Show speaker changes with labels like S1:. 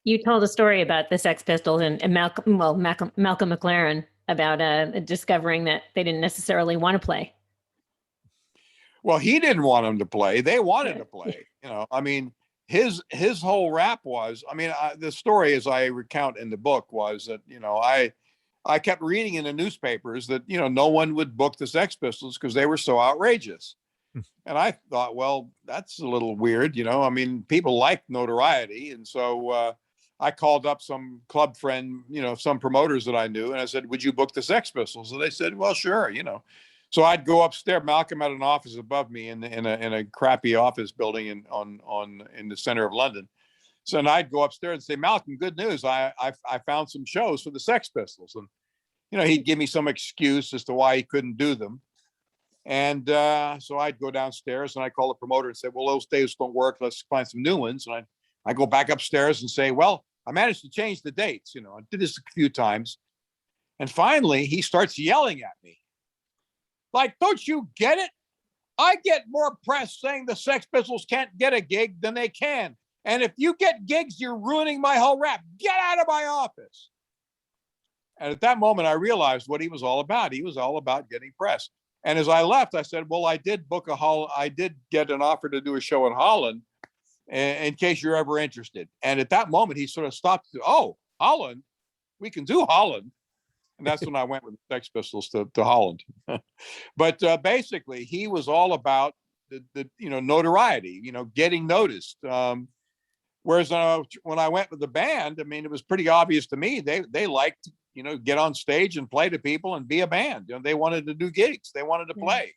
S1: You told a story about the Sex Pistols and Malcolm McLaren about discovering that they didn't necessarily want to play.
S2: Well, he didn't want them to play. They wanted to play. I mean, his whole rap was. I mean, the story, as I recount in the book, was that I kept reading in the newspapers that no one would book the Sex Pistols because they were so outrageous. And I thought, well, that's a little weird. I mean, people like notoriety, and so I called up some club friend, some promoters that I knew, and I said, "Would you book the Sex Pistols?" And they said, "Well, sure." So I'd go upstairs. Malcolm had an office above me in a crappy office building in the center of London. So and I'd go upstairs and say, "Malcolm, good news! I found some shows for the Sex Pistols," and he'd give me some excuse as to why he couldn't do them. And so I'd go downstairs and I call the promoter and say, "Well, those days don't work. Let's find some new ones." And I go back upstairs and say, "Well, I managed to change the dates." I did this a few times. And finally, he starts yelling at me. Like, don't you get it? I get more press saying the Sex Pistols can't get a gig than they can. And if you get gigs, you're ruining my whole rap. Get out of my office. And at that moment, I realized what he was all about. He was all about getting press. And as I left, I said, "Well, I did get an offer to do a show in Holland in case you're ever interested." And at that moment, he sort of stopped. "Oh, Holland, we can do Holland." And that's when I went with the Sex Pistols to Holland. But basically, he was all about the notoriety, getting noticed. Whereas when I went with the band, I mean, it was pretty obvious to me they liked get on stage and play to people and be a band. They wanted to do gigs. They wanted to play.